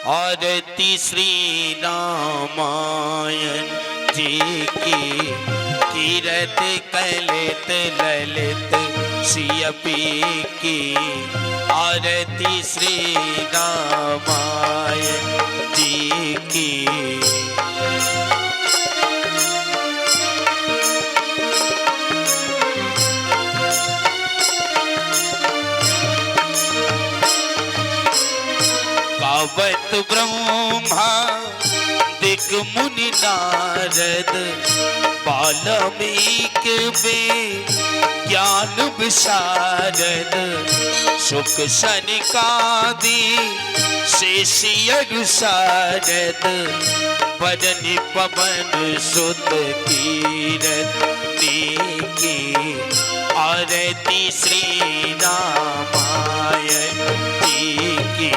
आरती श्री रामायण जी की। कीरत कलित ललित सियपी की। आरती श्री रामायण जी की। गावत ब्रह्मा दिग मुनि नारद। वाल्मीकि वेद ज्ञान विशारद। सुख सनिकादि शेषियर शारद। बदनि पवन सुत कीरति की। आरती श्री रामायण जी की।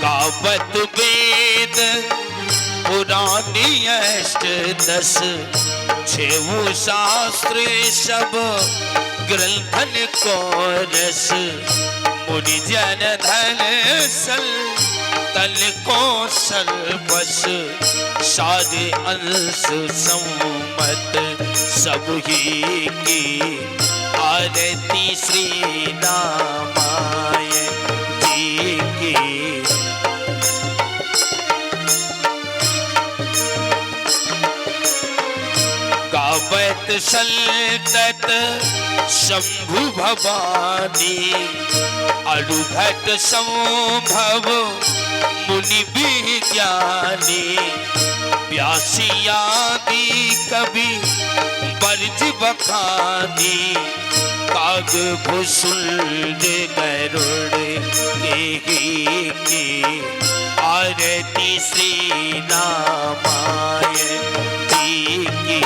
गावत वेद पुराणी अष्टदश। छेऊ शास्त्र सब ग्रंथन को रस। मुनि जन धन सल तल को सर्वस। सारे अंश सम्मत सब ही की। आरती श्री रामायण जी की। गावत संतत शंभु भवानी। अड़ुभट संभव मुनि विज्ञानी। व्यासी आदि कवि बरज बखानी। काग भुसुंड गरुड़ की। आरती श्री रामायण जी की।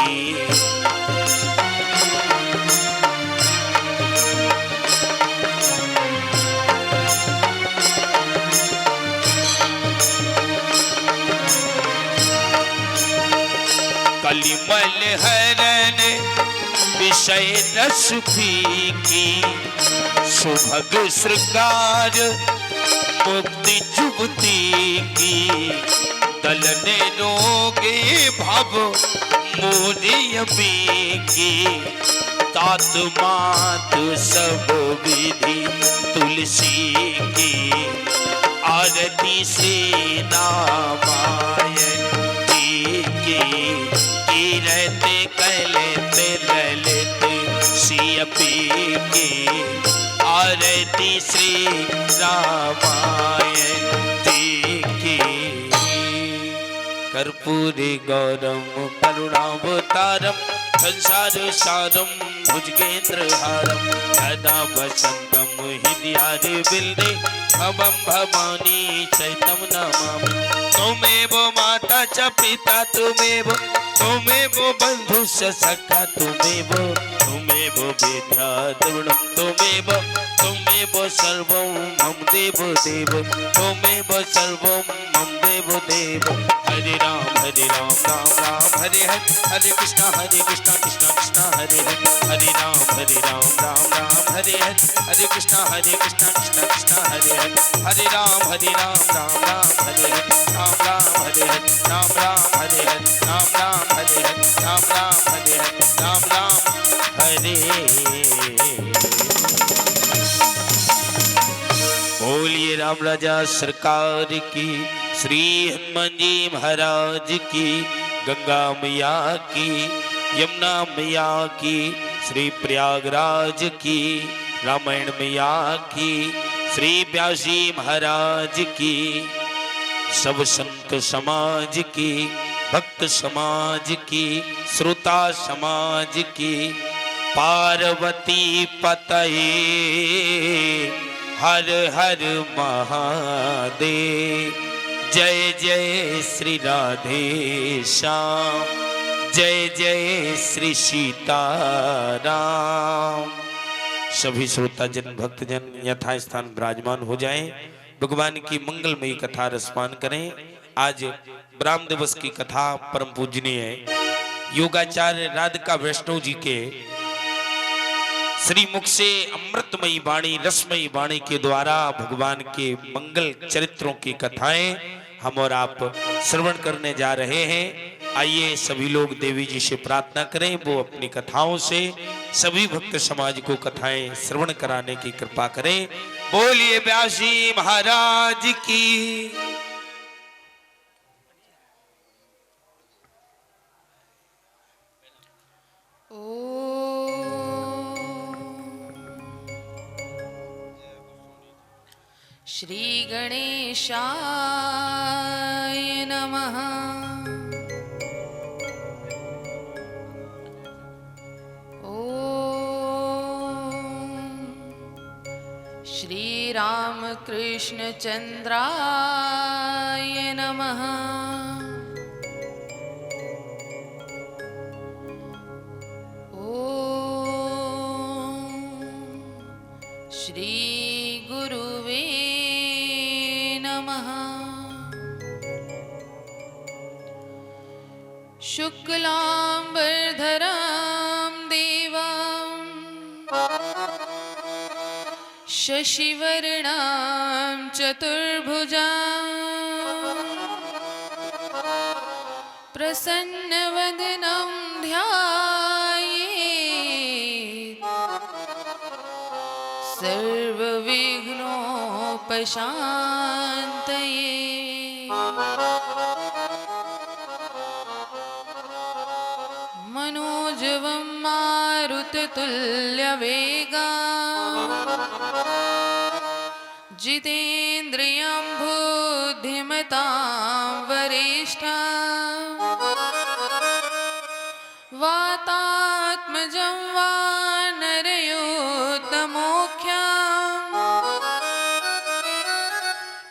कलिमल हरण विषय रस फीकी। सुभग श्रृंगार मुक्ति जुगती की। दलने रोगे भव मोरिय की। तात मात सब विधि तुलसी की। आरती श्री रामायण जी की। कीरत कलित ललित सियपी की। आरती श्री रामायण जी की। कर्पूरी गौरम करुणावतारम। संसार सारम भुजगेंद्र हारम। सदा वसंतम हृदयारि बिल्दे। भवम भवानी चैतम नमामि। त्वमेव माता च पिता त्वमेव। त्वमेव बंधु च सखा त्वमेव। त्वमेव विद्या द्रविणं त्वमेव। त्वमेव सर्वं मम देव देव। त्वमेव सर्वं मम देव देव। हरे राम राम राम हरे हरे। हरे कृष्णा कृष्णा कृष्णा हरे हरे। हरे राम राम राम हरे हरे। हरे कृष्णा कृष्णा कृष्णा हरे हरे। हरे राम राम राम हरे हरे। राम राम हरे हरे। राम राम हरे हरे। राम राम हरे हरे। राम राम हरे हरे। राम राम हरे। बोलिए राम राजा सरकार की। श्री हनुमान जी महाराज की। गंगा मैया की। यमुना मैया की। श्री प्रयागराज की। रामायण मैया की। श्री व्यासी महाराज की। सब संत समाज की। भक्त समाज की। श्रोता समाज की। पार्वती पतये हर हर महादेव। जय जय श्री राधे श्याम। जय जय श्री सीताराम। सभी श्रोता जन भक्तजन यथास्थान विराजमान हो जाएं। भगवान की मंगलमयी कथा रसपान करें। आज ब्राह्म दिवस की कथा परम पूजनीय योगाचार्य राधिका वैष्णव जी के श्री मुख से अमृतमयी वाणी रसमयी वाणी के द्वारा भगवान के मंगल चरित्रों की कथाएं हम और आप श्रवण करने जा रहे हैं। आइए सभी लोग देवी जी से प्रार्थना करें, वो अपनी कथाओं से सभी भक्त समाज को कथाएं श्रवण कराने की कृपा करें। बोलिए व्यास जी महाराज की। श्री गणेशाय नमः। ओम श्री रामकृष्ण चंद्राय नमः। ओम श्री गुरुवे शुक्लांबरधरं देवं शशिवर्णं चतुर्भुजं प्रसन्नवदनं ध्यायेत् सर्वविघ्नोपशान्तये। मनोजवं मारुततुल्यवेगं जितेन्द्रियं बुद्धिमतां वरिष्ठं वातात्मजं वानरयोत्तमोख्यं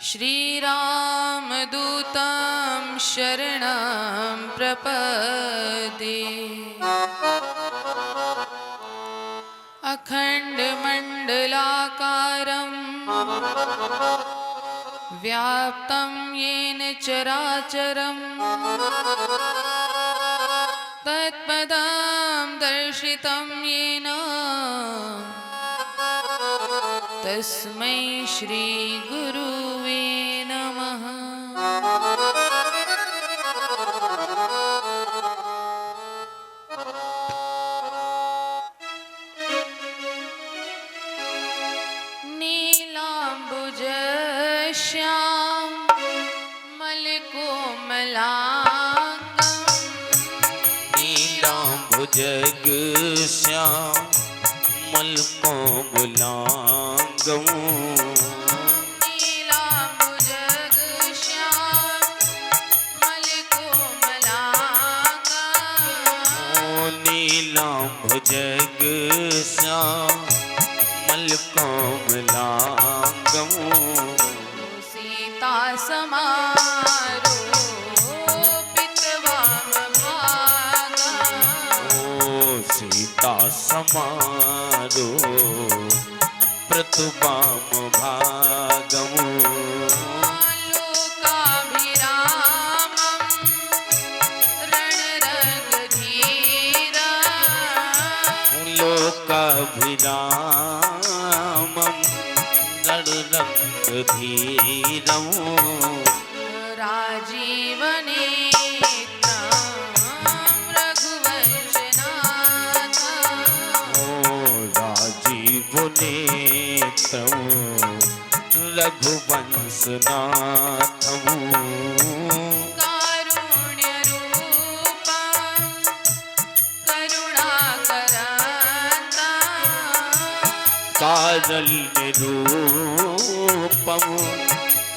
श्रीरामदूतं शरणं प्रपद्ये। अखण्डमण्डलाकारं व्याप्तं येन चराचरं तत्पदं दर्शितं येन तस्मै श्री गुरुवे नमः। जग श्यामल कोमलांगं नीलांबुजग श्यामल कोमलांगं नीलांबुजग श्यामल कोमलांगं सीता सीता समारो प्रतुवाम भागम लोकाभिरामं रणरंगधीरं लोकाभिरामं रणरंगधीरं नेत्रं रघुवंशनाथं कारुण्यरूपं करुणाकरं कारुण्यरूपं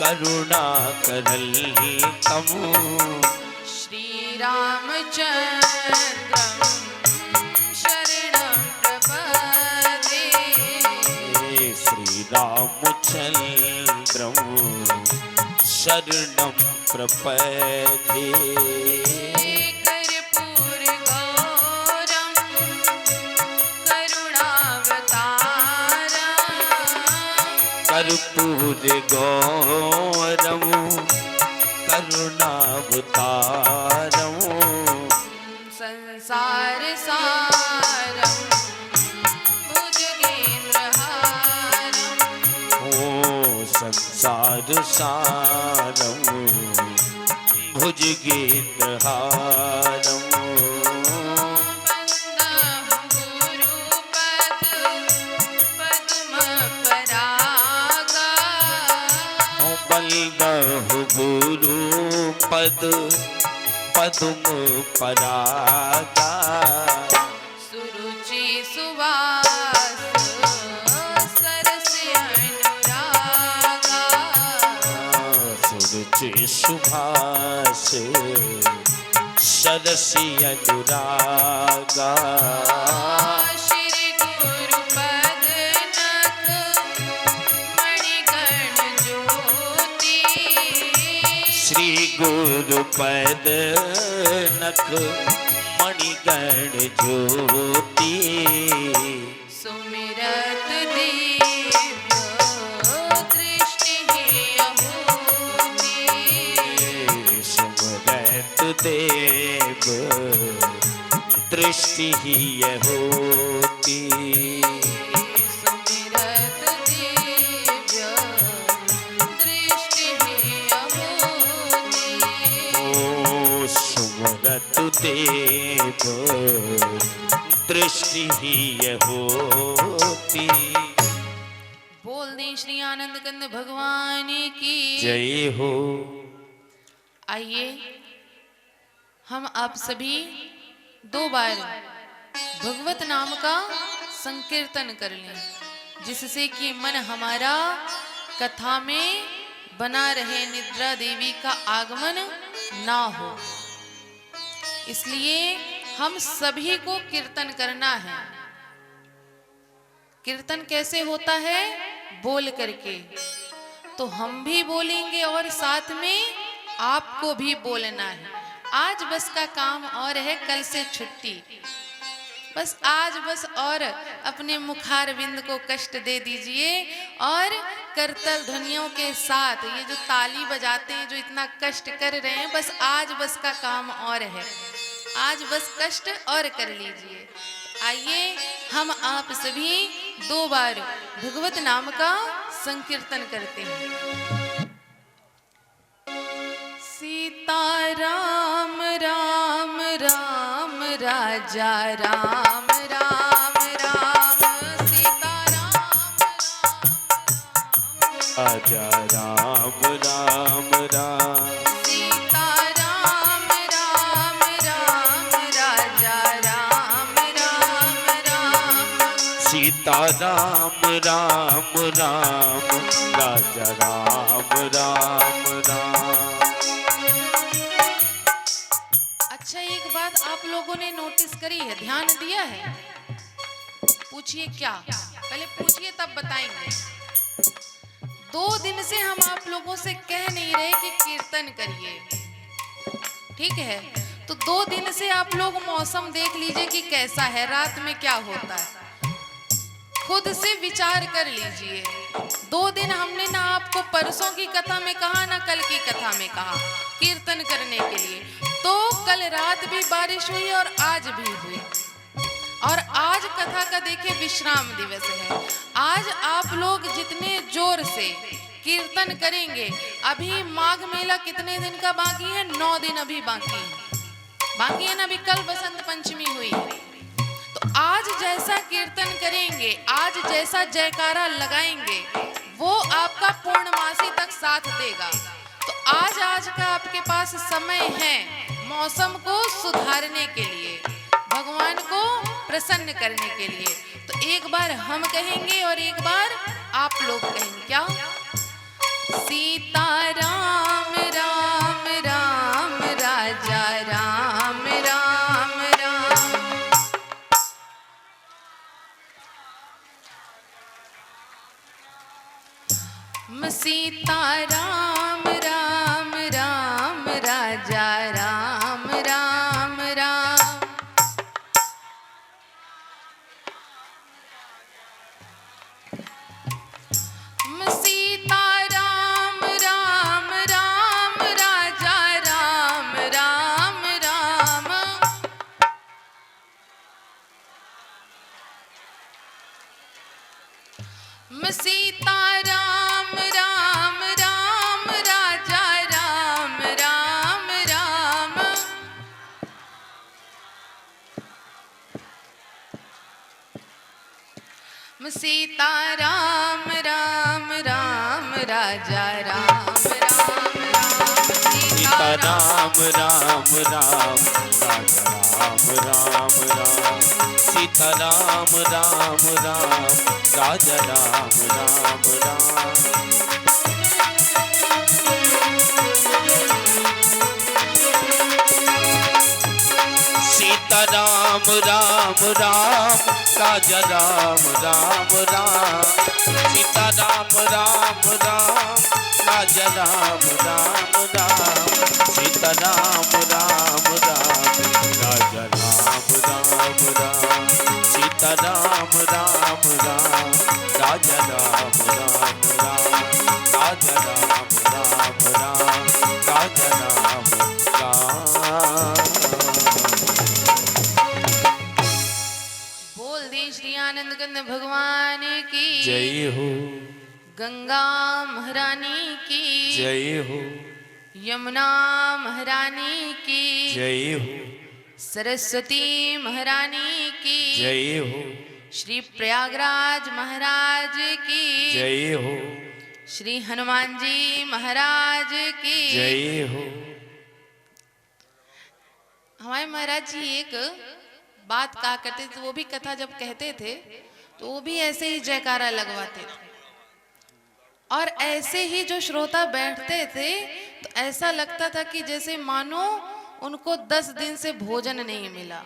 करुणाकरं श्रीरामचन्द्रं रामचन्द्रं शरणं प्रपद्ये। कर्पूरगौरं करुणावतारं कर्पूरगौरं करुणावतारम संसार सारम भुजगेन्द्रहारम ओ संसार सारम भुजगेन्द्रहारम बंदहु गुरुपद पद्म परागा सुरुचि सुवास सरस अनुरागा सुरुचि सुभाष सरसी अनुरागा श्री गुरुपद नख मणिगण ज्योति श्री गुरुपद नख मणिगण ज्योति सुमिरत देव दृष्टि अहूति सुमरत देव दृष्टि होती सुमिरत देव दृष्टि अहूति ओ सुमरत देव दृष्टि होती। बोल दें श्री आनंद कंद भगवान की जय हो। आइए हम आप सभी 2 बार भगवत नाम का संकीर्तन कर लें, जिससे कि मन हमारा कथा में बना रहे, निद्रा देवी का आगमन ना हो। इसलिए हम सभी को कीर्तन करना है। कीर्तन कैसे होता है? बोल करके। तो हम भी बोलेंगे और साथ में आपको भी बोलना है। आज बस का काम और है, कल से छुट्टी। बस आज बस और अपने मुखारविंद को कष्ट दे दीजिए और करतल ध्वनियों के साथ ये जो ताली बजाते हैं, जो इतना कष्ट कर रहे हैं, बस आज बस का काम और है। आज बस कष्ट और कर लीजिए। आइए हम आप सभी 2 बार भगवत नाम का संकीर्तन करते हैं। सीता राम राम राम राजा राम राम राम सीता राम राजा राम राम राम सीता राम राम राम राजा राम राम राम सीता राम राम राम राजा राम राम राम। अच्छा, एक बात आप लोगों ने नोटिस करी है, ध्यान दिया है? पूछिए क्या? पहले पूछिए तब बताएंगे। 2 दिन से हम आप लोगों से कह नहीं रहे कि कीर्तन करिए, ठीक है? तो 2 दिन से आप लोग मौसम देख लीजिए कि कैसा है, रात में क्या होता है, खुद से विचार कर लीजिए। 2 दिन हमने ना आपको परसों की कथा में कहा, ना कल की कथा में कहा कीर्तन करने के लिए। तो कल रात भी बारिश हुई और आज भी हुई, और आज कथा का देखिए विश्राम दिवस है। आज आप लोग जितने जोर से कीर्तन करेंगे, अभी माघ मेला कितने दिन का बाकी है? 9 दिन अभी बाकी है ना। अभी कल बसंत पंचमी हुई है। तो आज जैसा कीर्तन करेंगे, आज जैसा जयकारा लगाएंगे, वो आपका पूर्णमासी तक साथ देगा। तो आज का आपके पास समय है मौसम को सुधारने के लिए, भगवान को प्रसन्न करने के लिए। तो एक बार हम कहेंगे और एक बार आप लोग कहेंगे। क्या? सीता राम राम राम राजा राम राम राम सीता राम राम राम राजा राम राम राम सीता राम राम राम सीता राम राम राम राजा राम राम राम। सीता राम राम राम राजा राम राम राम। सीता राम राम राम राजा राम राम राम। सीता राम राम राम राजा राम राम राम। सीता राम राम राम राजा राम राम राम। सीता राम राम राम राजा राम राम राम। सीता राम राम राम राजा राम राम राम। सीता राम राम राम राजा राम राम राम। राजा राम राम राम राजा राम राम। बोल दे श्री आनंद कंद भगवान की जय हो। गंगा महारानी की जय हो। यमुना महारानी की जय हो। सरस्वती महारानी की जय हो। श्री प्रयागराज महाराज की जय हो। श्री हनुमान जी महाराज की जय हो। हमारे महाराज जी एक बात कहा करते थे, वो भी कथा जब कहते थे तो वो भी ऐसे ही जयकारा लगवाते थे और ऐसे ही जो श्रोता बैठते थे तो ऐसा लगता था कि जैसे मानो उनको 10 दिन से भोजन नहीं मिला।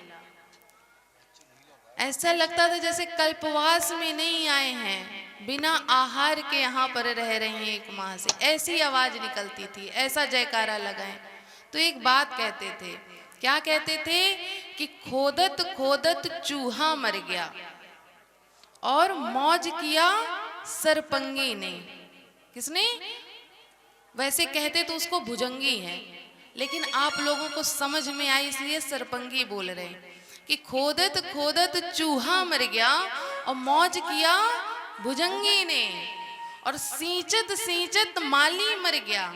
ऐसा लगता था जैसे कल्पवास में नहीं आए हैं, बिना आहार के यहाँ पर रह रहे हैं 1 माह से। ऐसी आवाज निकलती थी, ऐसा जयकारा लगाए। तो एक बात कहते थे, क्या कहते थे कि खोदत खोदत चूहा मर गया और मौज किया सरपंगी ने। किसने? वैसे कहते तो उसको भुजंगी है, लेकिन आप लोगों को समझ में आई इसलिए सरपंगी बोल रहे हैं कि खोदत खोदत चूहा मर गया और मौज किया भुजंगी ने, और सींचत सींचत माली मर गया,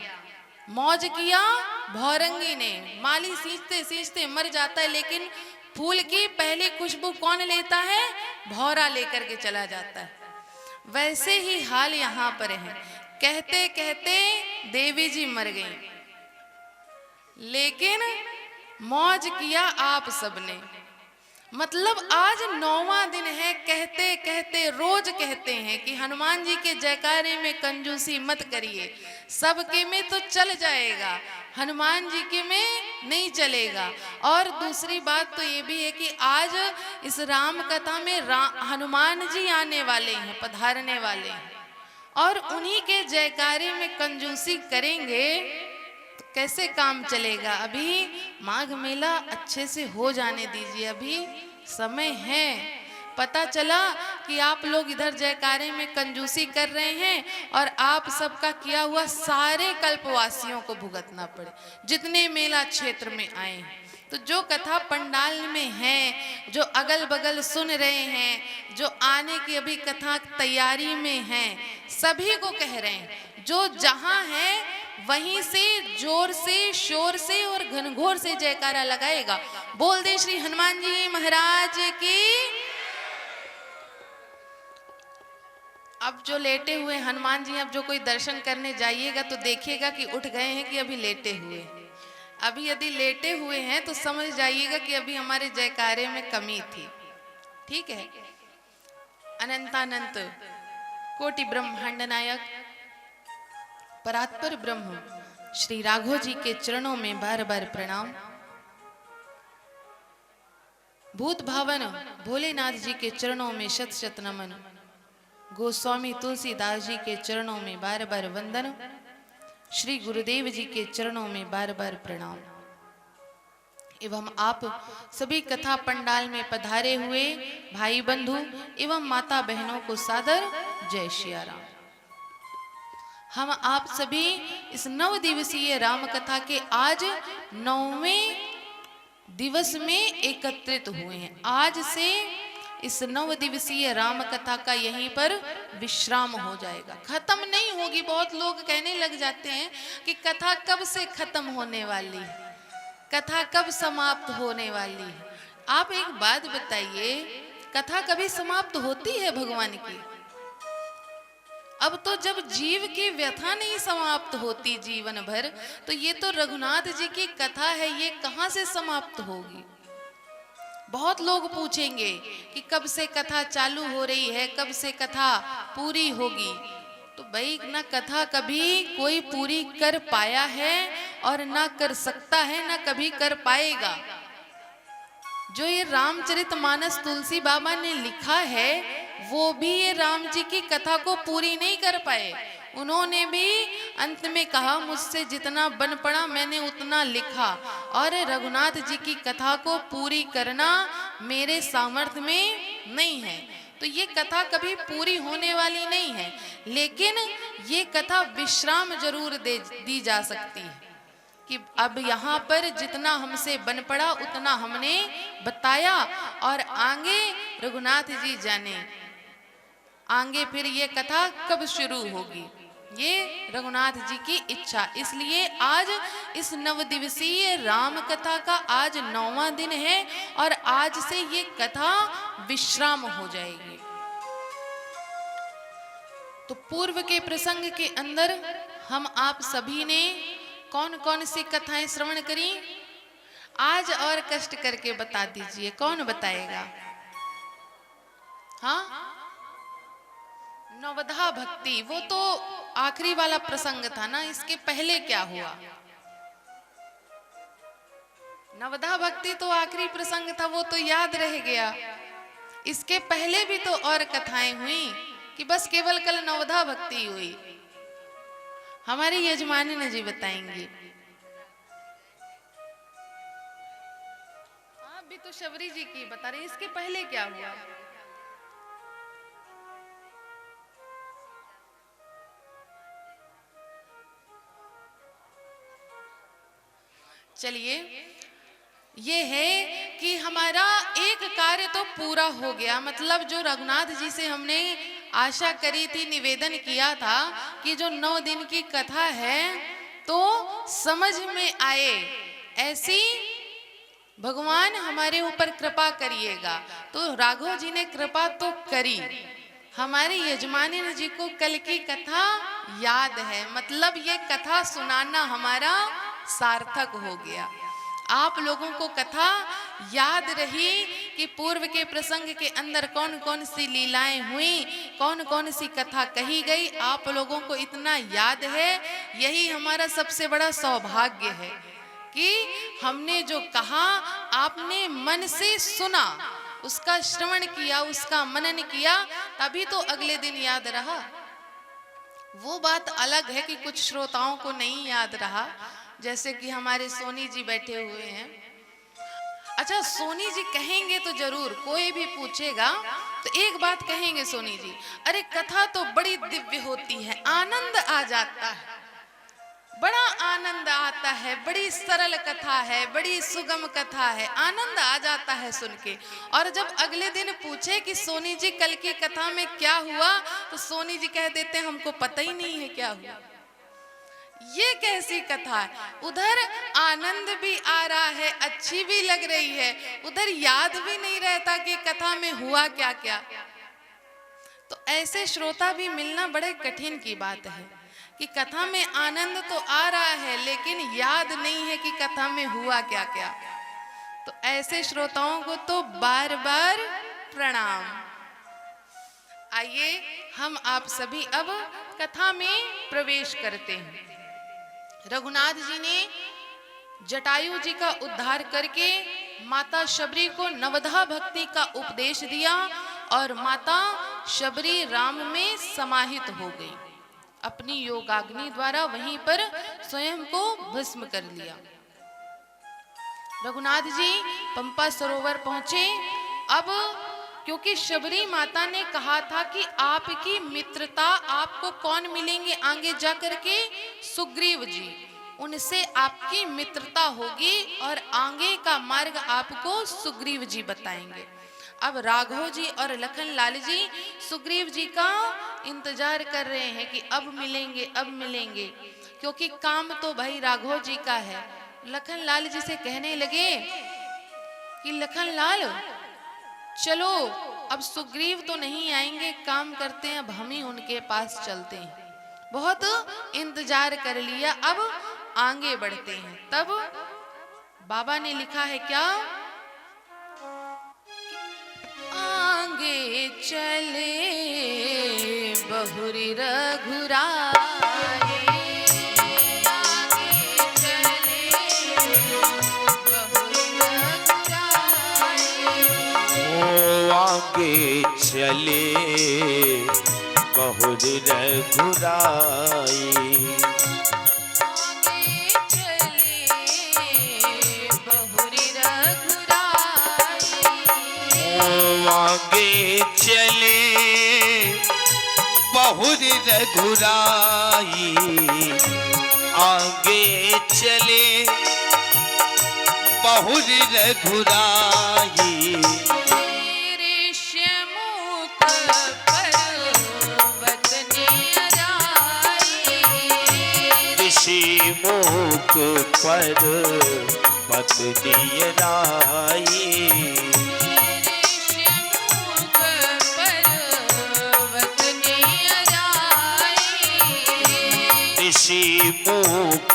मौज किया भौरंगी ने। माली सींचते सींचते मर जाता है, लेकिन फूल की पहली खुशबू कौन लेता है? भौरा लेकर के चला जाता है। वैसे ही हाल यहाँ पर है। कहते कहते देवी जी मर गई, लेकिन मौज किया आप सबने। मतलब आज 9वां दिन है, कहते कहते रोज कहते हैं कि हनुमान जी के जयकारे में कंजूसी मत करिए, सबके में तो चल जाएगा, हनुमान जी के में नहीं चलेगा। और दूसरी बात तो ये भी है कि आज इस राम कथा में हनुमान जी आने वाले हैं, पधारने वाले हैं, और उन्हीं के जयकारे में कंजूसी करेंगे तो कैसे काम चलेगा। अभी माघ मेला अच्छे से हो जाने दीजिए, अभी समय है। पता चला कि आप लोग इधर जयकारे में कंजूसी कर रहे हैं और आप सबका किया हुआ सारे कल्पवासियों को भुगतना पड़े, जितने मेला क्षेत्र में आए हैं। तो जो कथा पंडाल में है, जो अगल बगल सुन रहे हैं, जो आने की अभी कथा तैयारी में हैं, सभी को कह रहे हैं जो जहां है वहीं से जोर से शोर से और घनघोर से जयकारा लगाएगा। बोल दे श्री हनुमान जी महाराज की। अब जो लेटे हुए हनुमान जी, अब जो कोई दर्शन करने जाइएगा तो देखिएगा कि उठ गए हैं कि अभी लेटे हुए हैं। अभी यदि लेटे हुए हैं तो समझ जाइएगा कि अभी हमारे जयकारे में कमी थी। ठीक है। अनंतानंत कोटि ब्रह्मांड नायक परात्पर ब्रह्म श्री राघव जी के चरणों में बार बार प्रणाम। भूत भावन भोलेनाथ जी के चरणों में शत शत नमन। गोस्वामी तुलसीदास जी के चरणों में बार बार वंदन। श्री गुरुदेव जी के चरणों में बार बार प्रणाम। एवं आप सभी कथा पंडाल में पधारे हुए भाई बंधु एवं माता बहनों को सादर जय श्री राम। हम आप सभी इस 9 दिवसीय राम कथा के आज 9वें दिवस में एकत्रित हुए हैं। आज से इस 9 दिवसीय राम कथा का यहीं पर विश्राम हो जाएगा, खत्म नहीं होगी। बहुत लोग कहने लग जाते हैं कि कथा कब से खत्म होने वाली है, कथा कब समाप्त होने वाली है। आप एक बात बताइए, कथा कभी समाप्त होती है भगवान की? अब तो जब जीव की व्यथा नहीं समाप्त होती जीवन भर, तो ये तो रघुनाथ जी की कथा है, ये कहां से समाप्त होगी? बहुत लोग पूछेंगे कि कब से कथा चालू हो रही है, कब से कथा पूरी होगी। तो भाई ना कथा कभी कोई पूरी कर पाया है और ना कर सकता है, ना कभी कर पाएगा। जो ये रामचरितमानस तुलसी बाबा ने लिखा है, वो भी ये राम जी की कथा को पूरी नहीं कर पाए। उन्होंने भी अंत में कहा, मुझसे जितना बन पड़ा मैंने उतना लिखा, और रघुनाथ जी की कथा को पूरी करना मेरे सामर्थ्य में नहीं है। तो ये कथा कभी पूरी होने वाली नहीं है, लेकिन ये कथा विश्राम जरूर दी जा सकती है कि अब यहाँ पर जितना हमसे बन पड़ा उतना हमने बताया, और आगे रघुनाथ जी जाने आगे फिर ये कथा कब शुरू होगी, ये रघुनाथ जी की इच्छा। इसलिए आज इस 9 दिवसीय राम कथा का आज 9वां दिन है, और आज से ये कथा विश्राम हो जाएगी। तो पूर्व के प्रसंग के अंदर हम आप सभी ने कौन कौन सी कथाएं श्रवण करी? आज और कष्ट करके बता दीजिए, कौन बताएगा? हाँ, नवधा भक्ति, वो तो आखिरी वाला प्रसंग था ना, इसके पहले क्या हुआ? नवधा भक्ति तो आखिरी प्रसंग था, वो तो याद रह गया। इसके पहले भी तो और कथाएं हुई कि बस केवल कल नवधा भक्ति हुई? हमारी यजमानी ने जी बताएंगी। आप भी तो शबरी जी की बता रहे, इसके पहले क्या हुआ? चलिए, ये है कि हमारा एक कार्य तो पूरा हो गया। मतलब जो रघुनाथ जी से हमने आशा करी थी, निवेदन किया था कि जो 9 दिन की कथा है तो समझ में आए ऐसी भगवान हमारे ऊपर कृपा करिएगा। तो राघव जी ने कृपा तो करी, हमारी यजमानी जी को कल की कथा याद है, मतलब ये कथा सुनाना हमारा सार्थक हो गया। आप लोगों को कथा याद रही कि पूर्व के प्रसंग के अंदर कौन कौन सी लीलाएं हुई, कौन कौन सी कथा कही गई, आप लोगों को इतना याद है। यही हमारा सबसे बड़ा सौभाग्य है कि हमने जो कहा आपने मन से सुना, उसका श्रवण किया, उसका मनन किया, तभी तो अगले दिन याद रहा। वो बात अलग है कि कुछ श्रोताओं को नहीं याद रहा, जैसे कि हमारे सोनी जी बैठे हुए हैं। अच्छा, सोनी जी कहेंगे तो जरूर, कोई भी पूछेगा तो एक बात कहेंगे सोनी जी, अरे कथा तो बड़ी दिव्य होती है, आनंद आ जाता है, बड़ा आनंद आता है, बड़ी सरल कथा है, बड़ी सुगम कथा है, आनंद आ जाता है सुन के। और जब अगले दिन पूछे कि सोनी जी कल की कथा में क्या हुआ, तो सोनी जी कह देते हैं हमको पता ही नहीं है क्या हुआ। ये कैसी कथा है? उधर आनंद भी आ रहा है, अच्छी भी लग रही है, उधर याद भी नहीं रहता कि कथा में हुआ क्या क्या। तो ऐसे श्रोता भी मिलना बड़े कठिन की बात है कि कथा में आनंद तो आ रहा है लेकिन याद नहीं है कि कथा में हुआ क्या क्या। तो ऐसे श्रोताओं को तो बार बार प्रणाम। आइए हम आप सभी अब कथा में प्रवेश करते हैं। रघुनाथ जी ने जटायु जी का उद्धार करके माता शबरी को नवधा भक्ति का उपदेश दिया और माता शबरी राम में समाहित हो गई। अपनी योगाग्नि द्वारा वहीं पर स्वयं को भस्म कर लिया। रघुनाथ जी पंपा सरोवर पहुंचे। अब क्योंकि शबरी माता ने कहा था कि आपकी मित्रता, आपको कौन मिलेंगे आगे जाकर के? सुग्रीव जी, उनसे आपकी मित्रता होगी और आगे का मार्ग आपको सुग्रीव जी बताएंगे। अब राघव जी और लखन लाल जी सुग्रीव जी का इंतजार कर रहे हैं कि अब मिलेंगे, अब मिलेंगे, क्योंकि काम तो भाई राघव जी का है। लखन लाल जी से कहने लगे कि लखन लाल चलो, अब सुग्रीव तो नहीं आएंगे, काम करते हैं, अब हम ही उनके पास चलते हैं। बहुत इंतजार कर लिया, अब आगे बढ़ते हैं। तब बाबा ने लिखा है क्या, आगे चले बहुरी रघुराए, आगे चले बहुरी रघुराए। ओ आगे चले बहुर रघुराई, आगे चले बहुर रघुराई, आगे चले बहुर रघुराई। ऋष्यमुख पर्वत निराई, ऋषिमुख पर्वत निराई, ऋषिमुख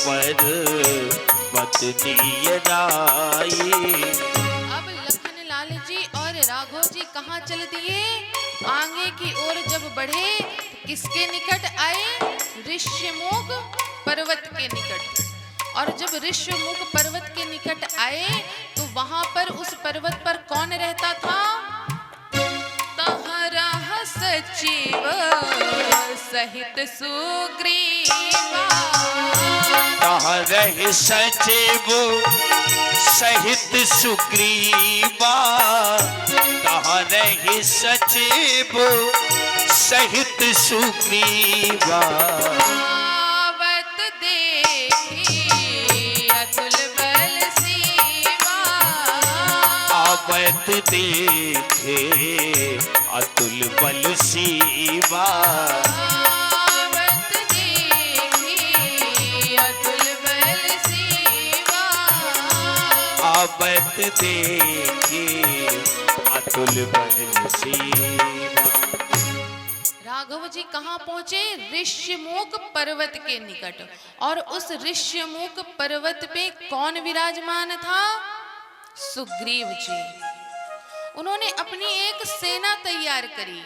पर्वत निराई। अब लखन लाल जी और राघव जी कहाँ चल दिए, आगे की ओर जब बढ़े किसके निकट आए, ऋष्यमुख पर्वत के निकट। और जब ऋष्यमुख पर्वत के निकट आए तो वहां पर उस पर्वत पर कौन रहता था, तहरा सचिव सहित सुग्रीवा, तहरहि सचिव सहित सुग्रीवा, तहरहि सचिव सहित सुग्रीवा। आवत देखी अतुल बल सीवा, आवत देखे अतुल बल सीवा, आवत देखी अतुल बल सीवा, आवत देखे अतुल बल सीवा। राघव जी कहाँ पहुंचे, ऋष्यमुख पर्वत के निकट। और उस ऋष्यमुख पर्वत पे कौन विराजमान था, सुग्रीव जी। उन्होंने अपनी एक सेना तैयार करी,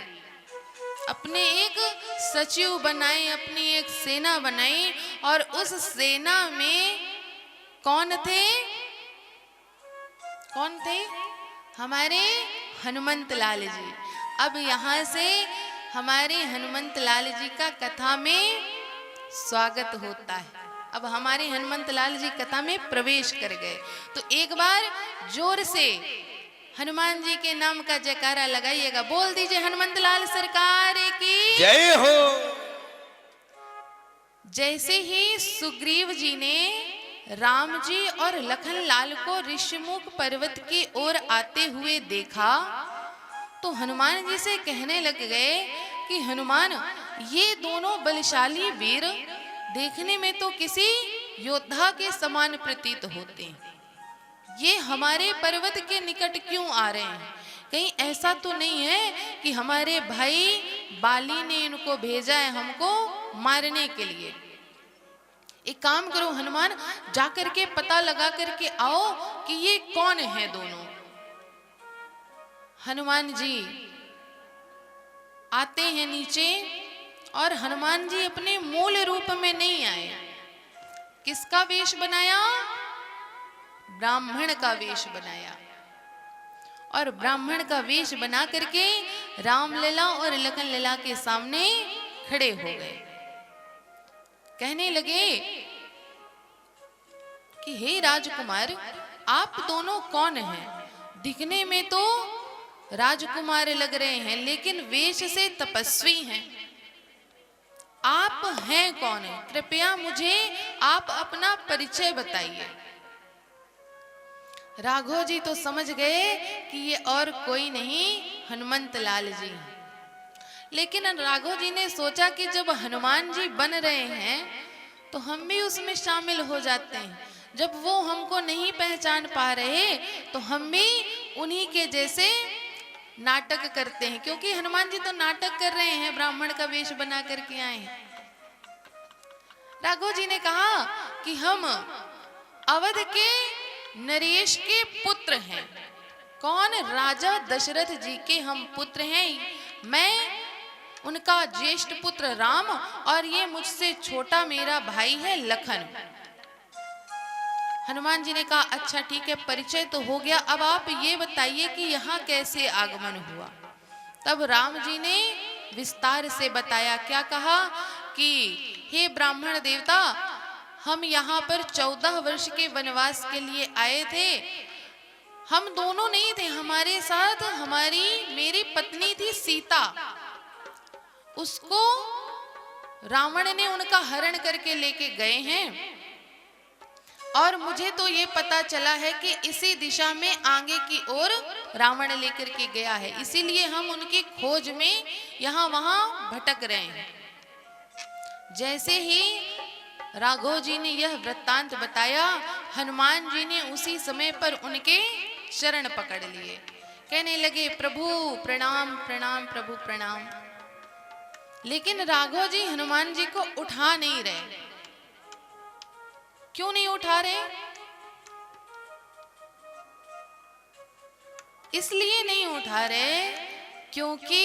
अपने एक सचिव बनाए, अपनी एक सेना बनाई। और उस सेना में कौन थे, कौन थे, हमारे हनुमंत लाल जी। अब यहाँ से हमारे हनुमंत लाल जी का कथा में स्वागत होता है। अब हमारे हनुमंत लाल जी कथा में प्रवेश कर गए, तो एक बार जोर से हनुमान जी के नाम का जयकारा लगाइएगा। बोल दीजिए हनुमंत लाल सरकार की जय हो। जैसे ही सुग्रीव जी ने राम जी और लखन लाल को ऋष्यमुख पर्वत की ओर आते हुए देखा तो हनुमान जी से कहने लग गए कि हनुमान, ये दोनों बलशाली वीर देखने में तो किसी योद्धा के समान प्रतीत होते हैं, ये हमारे पर्वत के निकट क्यों आ रहे हैं? कहीं ऐसा तो नहीं है कि हमारे भाई बाली ने इनको भेजा है हमको मारने के लिए? एक काम करो हनुमान, जाकर के पता लगा करके आओ कि ये कौन है दोनों। हनुमान जी आते हैं नीचे और हनुमान जी अपने मूल रूप में नहीं आए। किसका वेश बनाया? ब्राह्मण का वेश बनाया। और ब्राह्मण का वेश बना करके रामलला और लखन लला के सामने खड़े हो गए। कहने लगे कि हे राजकुमार, आप दोनों कौन हैं? दिखने में तो राजकुमार लग रहे हैं लेकिन वेश से तपस्वी हैं। आप हैं कौन? कृपया मुझे आप अपना परिचय बताइए। राघव जी तो समझ गए कि ये और कोई नहीं हनुमंत लाल जी। लेकिन राघव जी ने सोचा कि जब हनुमान जी बन रहे हैं तो हम भी उसमें शामिल हो जाते हैं। जब वो हमको नहीं पहचान पा रहे तो हम भी उन्हीं के जैसे नाटक करते हैं, क्योंकि हनुमान जी तो नाटक कर रहे हैं, ब्राह्मण का वेश बना करके आए हैं। राघव जी ने कहा कि हम अवध के नरेश के पुत्र हैं। कौन? राजा दशरथ जी के हम पुत्र हैं। मैं उनका ज्येष्ठ पुत्र राम और ये मुझसे छोटा मेरा भाई है लखन। हनुमान जी ने कहा अच्छा ठीक है, परिचय तो हो गया, अब आप ये बताइए कि यहाँ कैसे आगमन हुआ। तब राम जी ने विस्तार से बताया। क्या कहा कि हे ब्राह्मण देवता, हम यहाँ पर 14 वर्ष के वनवास के लिए आए थे। हम दोनों नहीं थे, हमारे साथ मेरी पत्नी थी सीता। उसको रावण ने उनका हरण करके लेके गए हैं और मुझे तो ये पता चला है कि इसी दिशा में आगे की ओर रावण लेकर के गया है, इसीलिए हम उनकी खोज में यहाँ वहां भटक रहे हैं। जैसे ही राघव जी ने यह वृत्तांत बताया, हनुमान जी ने उसी समय पर उनके शरण पकड़ लिए। कहने लगे प्रभु प्रणाम प्रणाम, प्रभु प्रणाम। लेकिन राघव जी हनुमान जी को उठा नहीं रहे। क्यों नहीं उठा रहे? इसलिए नहीं उठा रहे क्योंकि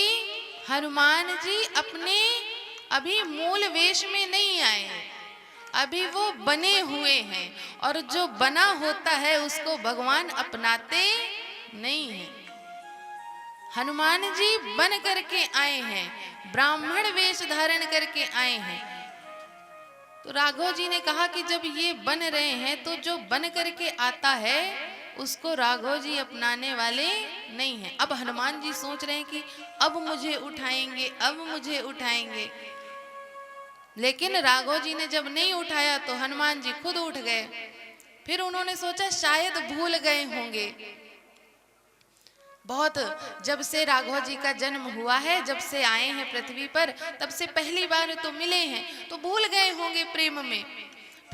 हनुमान जी अपने अभी मूल वेश में नहीं आए हैं, अभी वो बने हुए हैं, और जो बना होता है उसको भगवान अपनाते नहीं हैं। हनुमान जी बन करके आए हैं, ब्राह्मण वेश धारण करके आए हैं। तो राघव जी ने कहा कि जब ये बन रहे हैं तो जो बन करके आता है उसको राघव जी अपनाने वाले नहीं हैं। अब हनुमान जी सोच रहे हैं कि अब मुझे उठाएंगे, अब मुझे उठाएंगे। लेकिन राघव जी ने जब नहीं उठाया तो हनुमान जी खुद उठ गए। फिर उन्होंने सोचा शायद भूल गए होंगे। बहुत जब से राघव जी का जन्म हुआ है, जब से आए हैं पृथ्वी पर, तब से पहली बार तो मिले हैं, तो भूल गए होंगे प्रेम में।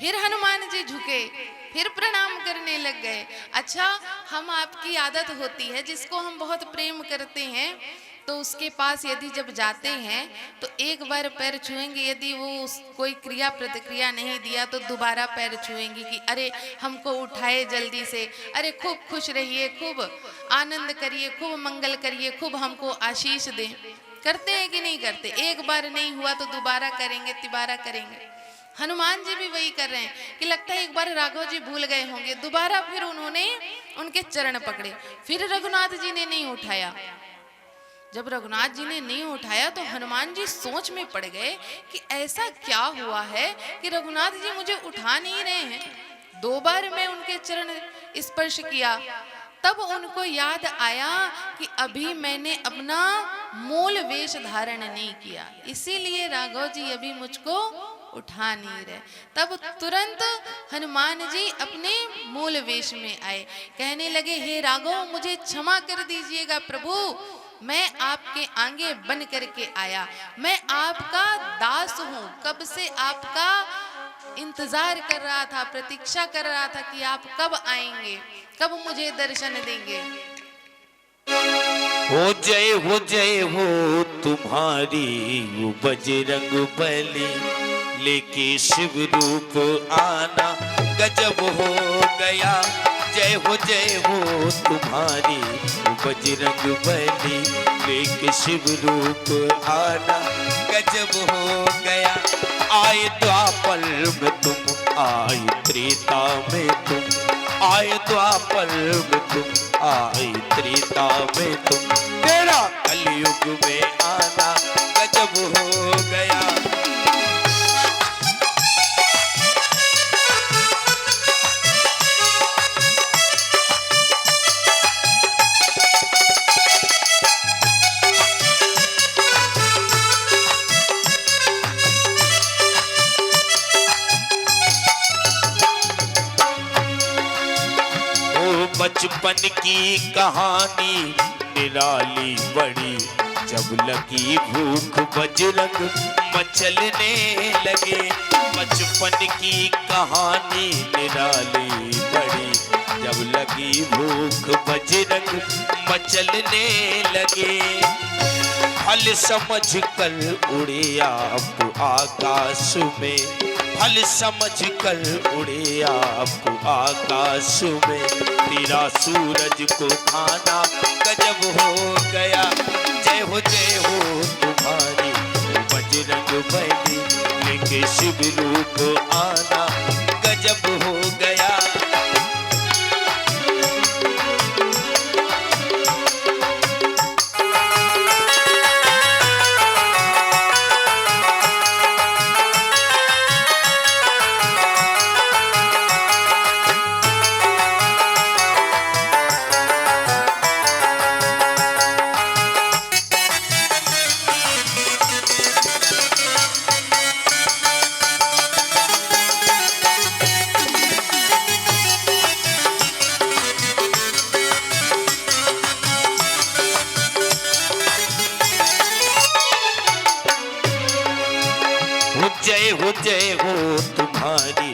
फिर हनुमान जी झुके, फिर प्रणाम करने लग गए। अच्छा, हम आपकी आदत होती है, जिसको हम बहुत प्रेम करते हैं तो उसके पास यदि जब जाते हैं तो एक बार पैर छुएंगे, यदि वो कोई क्रिया प्रतिक्रिया नहीं दिया तो दोबारा पैर छुएंगे कि अरे हमको उठाए जल्दी से, अरे खूब खुश रहिए, खूब आनंद करिए, खूब मंगल करिए, खूब हमको आशीष दें। करते हैं कि नहीं करते? एक बार नहीं हुआ तो दोबारा करेंगे, तिबारा करेंगे। हनुमान जी भी वही कर रहे हैं कि लगता है एक बार राघव जी भूल गए होंगे। दोबारा फिर उन्होंने उनके चरण पकड़े। फिर रघुनाथ जी ने नहीं उठाया। जब रघुनाथ जी ने नहीं उठाया तो हनुमान जी सोच में पड़ गए कि ऐसा क्या हुआ है कि रघुनाथ जी मुझे उठा नहीं रहे हैं। 2 बार मैं उनके चरण स्पर्श किया, तब उनको याद आया कि अभी मैंने अपना मूल वेश धारण नहीं किया, इसीलिए राघव जी अभी मुझको उठा नहीं रहे। तब तुरंत हनुमान जी अपने मूल वेश में आए। कहने लगे हे राघव, मुझे क्षमा कर दीजिएगा प्रभु, मैं आपके आगे बन करके आया। मैं आपका दास हूँ, कब से आपका इंतजार कर रहा था, प्रतीक्षा कर रहा था कि आप कब आएंगे, कब मुझे दर्शन देंगे। हो जय हो तुम्हारी वो बजरंग बली, लेके शिव रूप आना गजब हो गया। जय हो तुम्हारी वो बजरंग बली, लेके शिव रूप आना गजब हो गया। आए द्वापर में तुम, आए त्रेता में तुम, आए द्वापर में तुम, आए त्रेता में तुम, तेरा कलयुग में आना गजब हो गया। बचपन की कहानी निराली बड़ी, जब लगी भूख बजरंग मचलने लगे। बचपन की कहानी निराली बड़ी, जब लगी भूख बजरंग मचलने लगे। फल समझ कर उड़े आप आकाश में, फल समझ कर उड़े आप आकाश में। तेरा सूरज को खाना गजब हो गया, जय हो तुम्हारी बजरंग बली, लेके शिव रूप आना गजब हो गया। जय हो तुम्हारी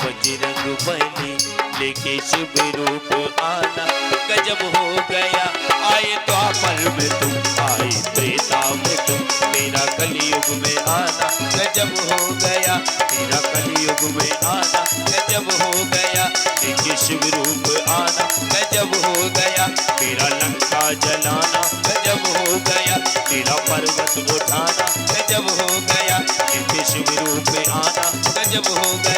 बजरंग बली, लेके शिव रूप आना गजब हो गया। आए द्वापर में तुम, आए त्रेता में तुम, तेरा कलयुग में आना गजब हो गया। तेरा कलयुग में आना गजब हो गया, लेके शिव रूप आना गजब हो गया। तेरा लंका जलाना गजब हो गया, तेरा पर्वत उठाना गजब हो गया, लेके शिव रूप आना गजब हो गया।